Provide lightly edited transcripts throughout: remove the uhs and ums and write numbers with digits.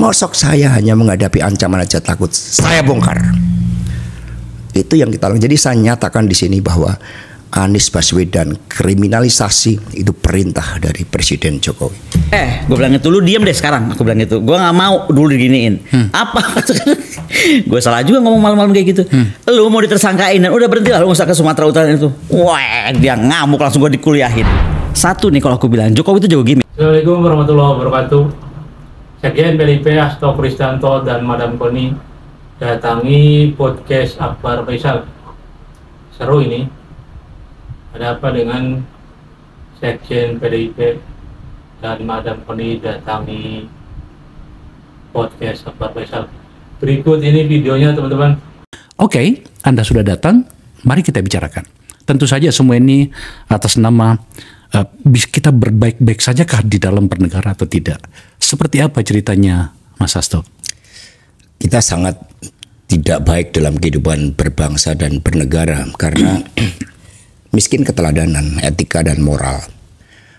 Mosok saya hanya menghadapi ancaman aja takut, saya bongkar. Itu yang kita lakukan. Jadi saya nyatakan di sini bahwa Anies Baswedan kriminalisasi itu perintah dari Presiden Jokowi. Gue bilang itu, lu diam deh sekarang. Aku bilang itu, gue nggak mau dulu diginiin. Apa? Gue salah juga ngomong malam-malam kayak gitu. Lu mau ditersangkain dan udah berhenti lah lu usah ke Sumatera Utara itu. Wah, dia ngamuk langsung gue dikuliahin. Satu nih kalau aku bilang Jokowi itu jago gimmick. Assalamualaikum warahmatullahi wabarakatuh. Sekjen PDIP Hasto Kristianto dan Madam Koni datangi podcast Akbar Faisal. Seru ini. Ada apa dengan Sekjen PDIP dan Madam Koni datangi podcast Akbar Faisal? Berikut ini videonya teman-teman. Oke, Anda sudah datang, mari kita bicarakan. Tentu saja semua ini atas nama kita berbaik-baik sajakah di dalam bernegara atau tidak. Seperti apa ceritanya Mas Hasto? Kita sangat tidak baik dalam kehidupan berbangsa dan bernegara karena miskin keteladanan, etika dan moral.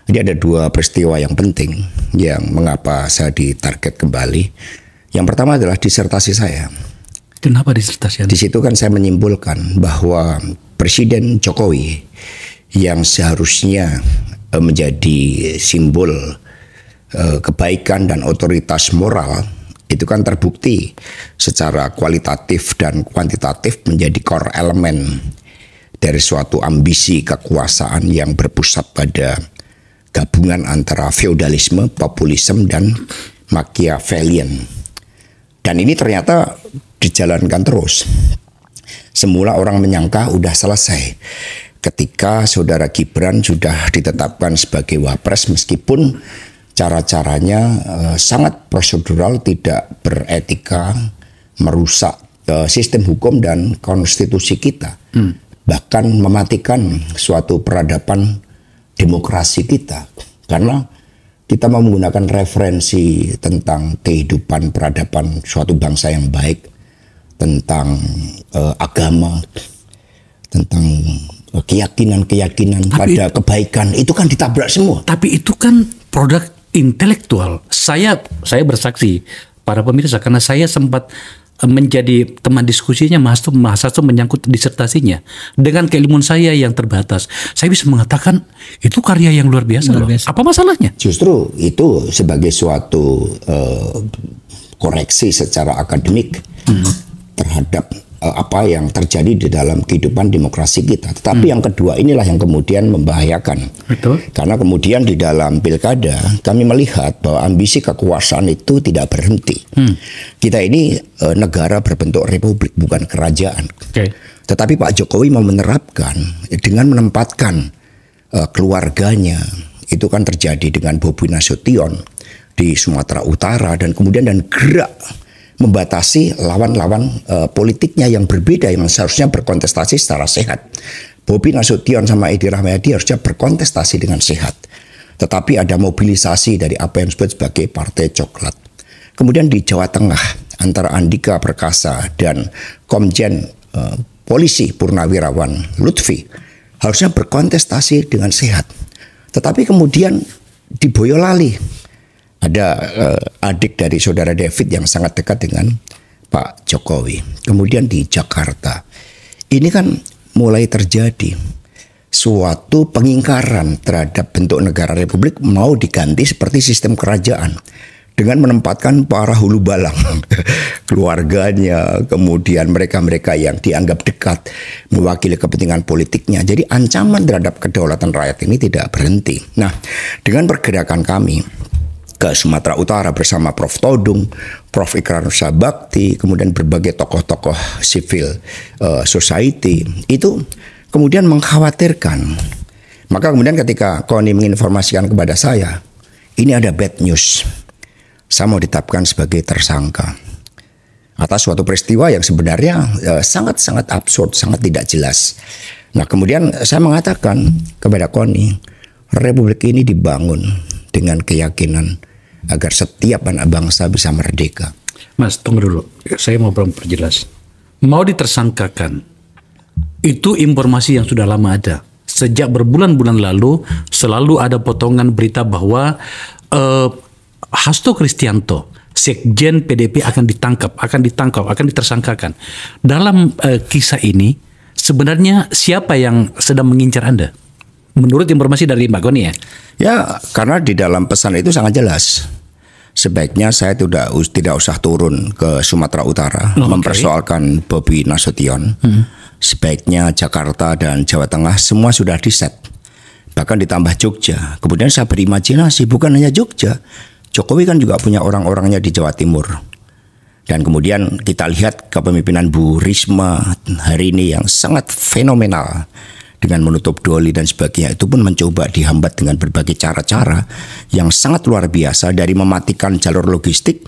Jadi ada dua peristiwa yang penting yang mengapa saya ditarget kembali. Yang pertama adalah disertasi saya. Kenapa disertasi Anda? Di situ kan saya menyimpulkan bahwa Presiden Jokowi yang seharusnya menjadi simbol kebaikan dan otoritas moral itu kan terbukti secara kualitatif dan kuantitatif menjadi core elemen dari suatu ambisi kekuasaan yang berpusat pada gabungan antara feodalisme, populisme, dan Machiavellian. Dan ini ternyata dijalankan terus. Semula orang menyangka udah selesai ketika saudara Gibran sudah ditetapkan sebagai wapres, meskipun cara-caranya sangat prosedural, tidak beretika, merusak sistem hukum dan konstitusi kita. Bahkan mematikan suatu peradaban demokrasi kita, karena kita mau menggunakan referensi tentang kehidupan peradaban suatu bangsa yang baik, tentang agama, tentang keyakinan-keyakinan pada kebaikan, itu kan ditabrak semua. Tapi itu kan produk intelektual. Saya bersaksi para pemirsa karena saya sempat menjadi teman diskusinya Mas Hasto menyangkut disertasinya. Dengan keilmuan saya yang terbatas, saya bisa mengatakan itu karya yang luar biasa. Apa masalahnya? Justru itu sebagai suatu koreksi secara akademik terhadap apa yang terjadi di dalam kehidupan demokrasi kita. Tetapi yang kedua inilah yang kemudian membahayakan. Betul. Karena kemudian di dalam pilkada kami melihat bahwa ambisi kekuasaan itu tidak berhenti. Kita ini negara berbentuk republik, bukan kerajaan. Tetapi Pak Jokowi mau menerapkan dengan menempatkan keluarganya. Itu kan terjadi dengan Bobi Nasution di Sumatera Utara, dan kemudian gerak membatasi lawan-lawan politiknya yang berbeda yang seharusnya berkontestasi secara sehat. Bobi Nasution sama Edi Rahmayadi harusnya berkontestasi dengan sehat. Tetapi ada mobilisasi dari apa yang disebut sebagai Partai Coklat. Kemudian di Jawa Tengah antara Andika Perkasa dan Komjen Polisi Purnawirawan Lutfi harusnya berkontestasi dengan sehat. Tetapi kemudian di Boyolali ada adik dari saudara David yang sangat dekat dengan Pak Jokowi. Kemudian di Jakarta, ini kan mulai terjadi suatu pengingkaran terhadap bentuk negara republik, mau diganti seperti sistem kerajaan dengan menempatkan para hulu balang, keluarganya, kemudian mereka-mereka yang dianggap dekat mewakili kepentingan politiknya. Jadi ancaman terhadap kedaulatan rakyat ini tidak berhenti. Nah, dengan pergerakan kami ke Sumatera Utara bersama Prof. Todung, Prof. Ikrar Nusa Bakti, kemudian berbagai tokoh-tokoh civil society, itu kemudian mengkhawatirkan. Maka kemudian ketika Koni menginformasikan kepada saya, ini ada bad news, saya mau ditetapkan sebagai tersangka atas suatu peristiwa yang sebenarnya sangat-sangat absurd, sangat tidak jelas. Nah kemudian saya mengatakan kepada Koni, republik ini dibangun dengan keyakinan agar setiap anak bangsa bisa merdeka. Mas, tunggu dulu. Saya mau memperjelas. Mau ditersangkakan, itu informasi yang sudah lama ada. Sejak berbulan-bulan lalu, selalu ada potongan berita bahwa Hasto Kristianto Sekjen PDIP akan ditangkap, akan ditersangkakan. Dalam kisah ini sebenarnya siapa yang sedang mengincar Anda? Menurut informasi dari Mbak Goni ya? Ya, karena di dalam pesan itu sangat jelas. Sebaiknya saya tidak usah turun ke Sumatera Utara mempersoalkan Bobi Nasution. Sebaiknya Jakarta dan Jawa Tengah semua sudah diset. Bahkan ditambah Jogja. Kemudian saya berimajinasi bukan hanya Jogja. Jokowi kan juga punya orang-orangnya di Jawa Timur. Dan kemudian kita lihat kepemimpinan Bu Risma hari ini yang sangat fenomenal. Dengan menutup doli dan sebagainya, itu pun mencoba dihambat dengan berbagai cara-cara yang sangat luar biasa, dari mematikan jalur logistik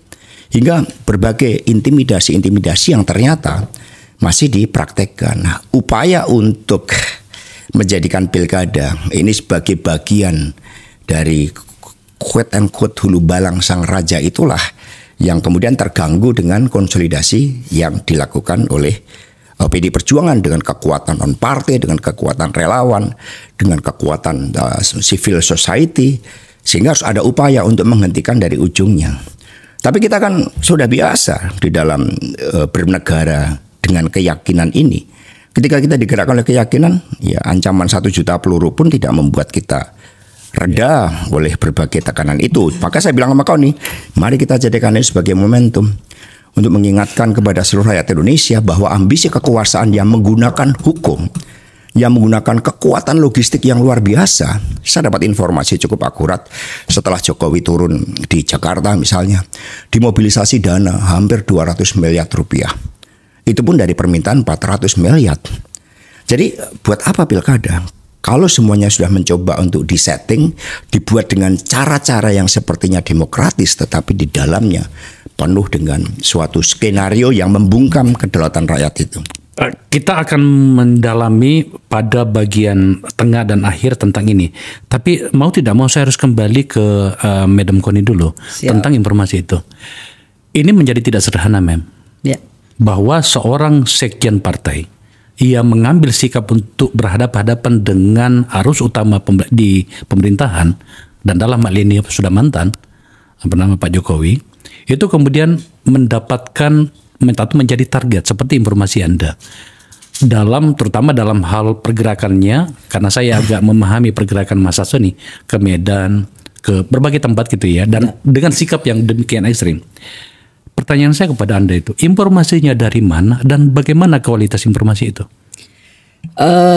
hingga berbagai intimidasi-intimidasi yang ternyata masih dipraktekkan. Nah, upaya untuk menjadikan pilkada ini sebagai bagian dari quote and quote hulu balang sang raja itulah yang kemudian terganggu dengan konsolidasi yang dilakukan oleh PD Perjuangan dengan kekuatan non-partai, dengan kekuatan relawan, dengan kekuatan civil society, sehingga harus ada upaya untuk menghentikan dari ujungnya. Tapi kita kan sudah biasa di dalam bernegara dengan keyakinan ini. Ketika kita digerakkan oleh keyakinan, ya ancaman 1 juta peluru pun tidak membuat kita reda oleh berbagai tekanan itu. Maka saya bilang sama kau nih, mari kita jadikan ini sebagai momentum untuk mengingatkan kepada seluruh rakyat Indonesia bahwa ambisi kekuasaan yang menggunakan hukum, yang menggunakan kekuatan logistik yang luar biasa. Saya dapat informasi cukup akurat setelah Jokowi turun di Jakarta misalnya, dimobilisasi dana hampir 200 miliar rupiah. Itu pun dari permintaan 400 miliar. Jadi buat apa pilkada? Kalau semuanya sudah mencoba untuk disetting, dibuat dengan cara-cara yang sepertinya demokratis, tetapi di dalamnya penuh dengan suatu skenario yang membungkam kedaulatan rakyat itu. Kita akan mendalami pada bagian tengah dan akhir tentang ini. Tapi mau tidak mau saya harus kembali ke Madam Connie dulu. Siap. Tentang informasi itu. Ini menjadi tidak sederhana, Mem. Ya. Bahwa seorang sekjen partai ia mengambil sikap untuk berhadapan-hadapan dengan arus utama di pemerintahan, dan dalam hal ini sudah mantan bernama Pak Jokowi, itu kemudian mendapatkan menjadi target seperti informasi Anda terutama dalam hal pergerakannya, karena saya agak memahami pergerakan Mas Hasto nih ke Medan, ke berbagai tempat gitu ya, dan dengan sikap yang demikian ekstrim. Pertanyaan saya kepada Anda itu, informasinya dari mana dan bagaimana kualitas informasi itu?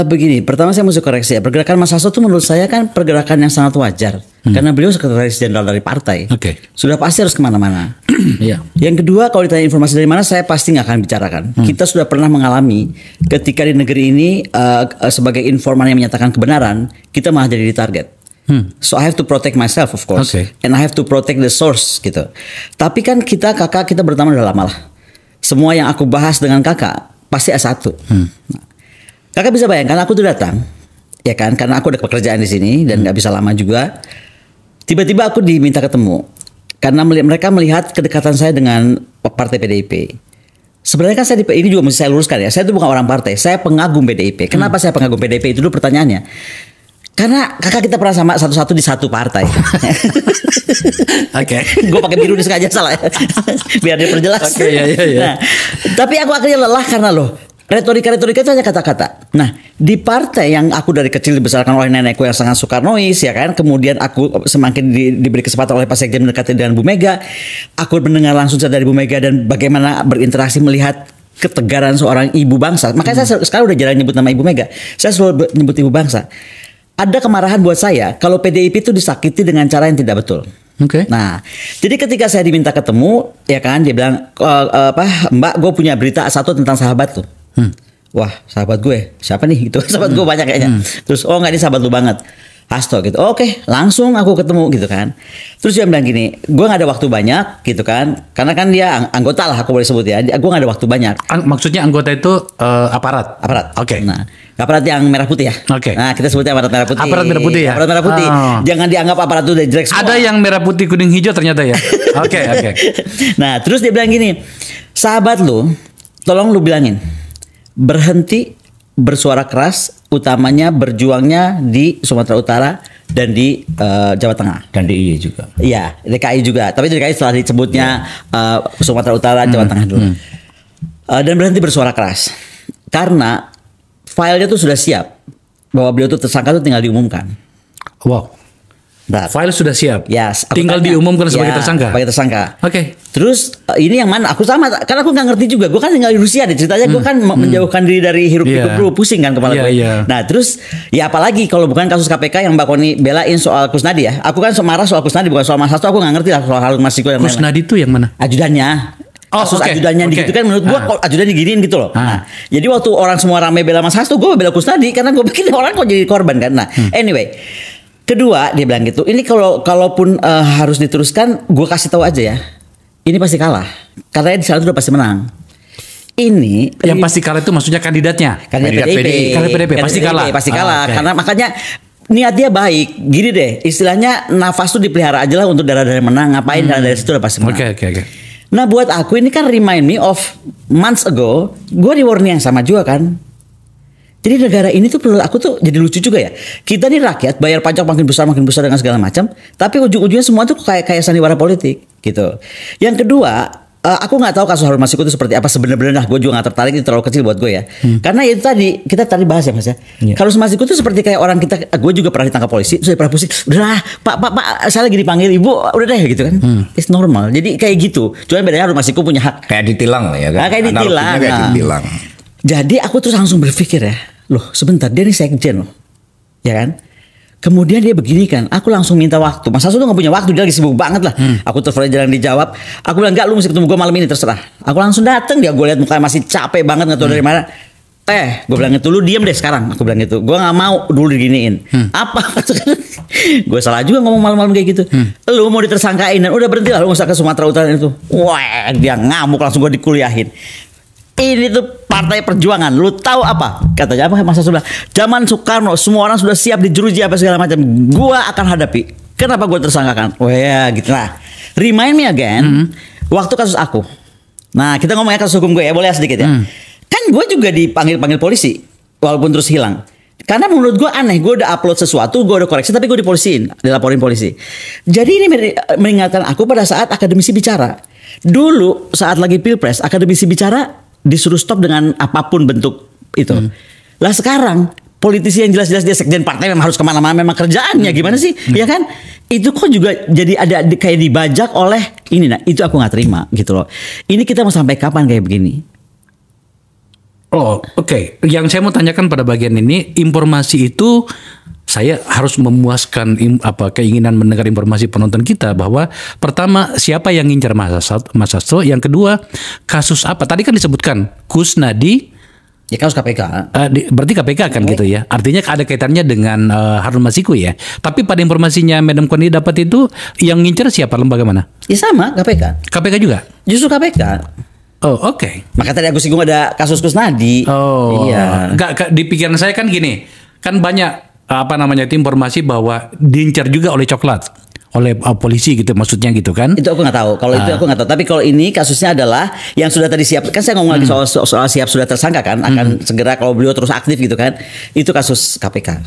Begini, pertama saya mesti koreksi ya. Pergerakan Mas Hasto itu menurut saya kan pergerakan yang sangat wajar. Karena beliau sekretaris jenderal dari partai. Sudah pasti harus kemana-mana. Yang kedua, kalau ditanya informasi dari mana, saya pasti nggak akan bicarakan. Kita sudah pernah mengalami ketika di negeri ini sebagai informan yang menyatakan kebenaran, kita malah jadi ditarget. So I have to protect myself of course, and I have to protect the source gitu. Tapi kan kita berteman udah lama lah. Semua yang aku bahas dengan kakak pasti S1. Nah, kakak bisa bayangkan aku tuh datang, ya kan? Karena aku ada pekerjaan di sini dan nggak bisa lama juga. Tiba-tiba aku diminta ketemu karena mereka melihat kedekatan saya dengan partai PDIP. Sebenarnya kan ini juga mesti saya luruskan ya. Saya itu bukan orang partai, saya pengagum PDIP. Kenapa saya pengagum PDIP? Itu dulu pertanyaannya. Karena kakak kita pernah sama satu-satu di satu partai. Gue pakai biru sengaja salah ya. Biar diperjelas. Nah, tapi aku akhirnya lelah karena retorika itu hanya kata-kata. Nah, di partai yang aku dari kecil dibesarkan oleh nenekku yang sangat suka noise, ya kan. Kemudian aku semakin diberi kesempatan oleh Pak Sekjen mendekati dengan Bu Mega. Aku mendengar langsung dari Bu Mega dan bagaimana berinteraksi melihat ketegaran seorang ibu bangsa. Makanya saya sekarang udah jarang nyebut nama Ibu Mega. Saya selalu nyebut ibu bangsa. Ada kemarahan buat saya kalau PDIP itu disakiti dengan cara yang tidak betul. Nah, jadi ketika saya diminta ketemu, ya kan, dia bilang, Mbak, gue punya berita satu tentang sahabat tuh. Wah, sahabat gue, siapa nih? Itu sahabat gue banyak kayaknya. Terus, oh nggak, ini sahabat lu banget, Hasto gitu. Oke, langsung aku ketemu gitu kan. Terus dia bilang gini, gue nggak ada waktu banyak gitu kan, karena kan dia anggota lah, aku boleh sebut ya. Gue nggak ada waktu banyak. Maksudnya anggota itu aparat. Nah, aparat yang merah putih ya. Nah, kita sebutnya aparat merah putih. Aparat merah putih ya. Aparat merah putih. Jangan dianggap aparat itu udah jelek semua. Ada yang merah putih kuning hijau ternyata ya. Oke. Nah, terus dia bilang gini, sahabat lu, tolong lu bilangin berhenti bersuara keras, utamanya berjuangnya di Sumatera Utara dan di Jawa Tengah. Dan DIY juga. Iya, DKI juga. Tapi DKI setelah disebutnya Sumatera Utara, Jawa Tengah dulu. Dan berhenti bersuara keras. Karena filenya tuh sudah siap. Bahwa beliau tuh tersangka tuh tinggal diumumkan. Wow. Nah, File sudah siap. yes, aku Tinggal tanya. diumumkan sebagai Ya, tersangka. Sebagai tersangka. Oke. Terus ini yang mana? Aku sama, karena aku nggak ngerti juga. Gue kan tinggal di Rusia deh ceritanya. Gue kan menjauhkan diri dari hiruk pikuk dulu, pusing kan kepala gue. Nah terus ya apalagi kalau bukan kasus KPK yang Mbak Koni belain soal Kusnadi ya. Aku kan marah soal Kusnadi bukan soal Mas Hasto. Aku nggak ngerti lah soal Harun Masiku dan lain-lain. Kusnadi itu yang mana? Ajudannya. Kasus ajudannya gitu kan menurut gue kok ajudan diginiin gitu loh. Nah, jadi waktu orang semua rame bela Mas Hasto, gue bela Kusnadi karena gue pikir orang kok jadi korban kan. Nah, anyway. Kedua dia bilang gitu, ini kalaupun harus diteruskan, gue kasih tahu aja ya, ini pasti kalah, karena di sana udah pasti menang. Ini yang pasti kalah itu maksudnya kandidat PDIP. Kandidat PDIP pasti kalah. Pasti kalah, Okay. karena makanya niat dia baik, gini deh, istilahnya nafas tuh dipelihara aja lah untuk darah-darah menang, ngapain darah dari situ udah pasti menang. Oke. Nah buat aku ini kan remind me of months ago, gue di warning yang sama juga kan. Jadi negara ini tuh perlu aku tuh jadi lucu juga ya. Kita nih rakyat bayar pajak makin besar dengan segala macam, tapi ujung-ujungnya semua tuh kayak sandiwara politik gitu. Yang kedua, aku nggak tahu kasus Harun Masiku itu seperti apa sebenarnya. Gue juga nggak tertarik, itu terlalu kecil buat gue ya. Karena itu tadi kita tadi bahas ya Mas ya. Harun Masiku itu seperti kayak orang kita, gue juga pernah ditangkap polisi, saya pernah pusing. Udah Pak, saya lagi dipanggil Ibu, udah deh gitu kan. It's normal. Jadi kayak gitu. Cuma bedanya Harun Masiku punya hak. Kayak ditilang ya kan. Nah, kayak ditilang. Kayak ditilang. Jadi aku tuh langsung berpikir ya, loh sebentar dia nih sekjen loh, ya kan? Kemudian dia begini kan, aku langsung minta waktu. Mas Hasto tuh gak punya waktu, dia lagi sibuk banget lah. Aku telepon jarang dijawab. Aku bilang enggak, lu mesti ketemu gue malam ini terserah. Aku langsung dateng, dia gue lihat mukanya masih capek banget nggak tahu dari mana. Gue bilang itu lu diem deh sekarang. Aku bilang gitu, gue nggak mau dulu diginiin. Apa? Gue salah juga ngomong malam-malam kayak gitu. Lu mau ditersangkain dan udah berhenti lah, lu nggak usah ke Sumatera Utara itu. Wah dia ngamuk langsung gue dikuliahin. Ini tuh partai perjuangan. Lu tahu apa? Katanya apa Mas Hasto bilang? Zaman Soekarno semua orang sudah siap dijeruji apa segala macam. Gua akan hadapi. Kenapa gua tersangkakan? Oh ya gitu lah. Remind me again. Waktu kasus aku. Nah kita ngomongnya kasus hukum gue ya. Boleh sedikit ya. Kan gue juga dipanggil polisi. Walaupun terus hilang. Karena menurut gue aneh. Gue udah upload sesuatu. Gue udah koreksi. Tapi gue dipolisiin. Dilaporin polisi. Jadi ini mengingatkan aku pada saat akademisi bicara. Dulu saat lagi pilpres. Akademisi bicara disuruh stop dengan apapun bentuk itu. Lah sekarang politisi yang jelas-jelas dia sekjen partai memang harus kemana-mana, memang kerjaannya gimana sih, ya kan? Itu kok juga jadi ada kayak dibajak oleh ini. Nah itu aku nggak terima gitu loh. Ini kita mau sampai kapan kayak begini? Oh oke. Yang saya mau tanyakan pada bagian ini, informasi itu saya harus memuaskan keinginan mendengar informasi penonton kita bahwa pertama siapa yang ngincar Mas Hasto, yang kedua kasus apa? Tadi kan disebutkan Kusnadi. Ya kasus KPK. Berarti KPK kan gitu ya. Artinya ada kaitannya dengan Harun Masiku ya. Tapi pada informasinya Madam Koni dapat itu yang ngincar siapa, lembaga mana? Ya sama KPK. KPK juga. Justru KPK. Oh oke. Maka tadi aku singgung ada kasus Kusnadi. Oh iya. Enggak, di pikiran saya kan gini. Kan banyak itu informasi bahwa diincar juga oleh coklat, oleh polisi gitu maksudnya gitu kan. Itu aku nggak tahu. Kalau itu aku nggak tahu. Tapi kalau ini kasusnya adalah yang sudah tadi siap. Kan saya ngomong lagi soal siap sudah tersangka kan. Akan segera kalau beliau terus aktif gitu kan. Itu kasus KPK.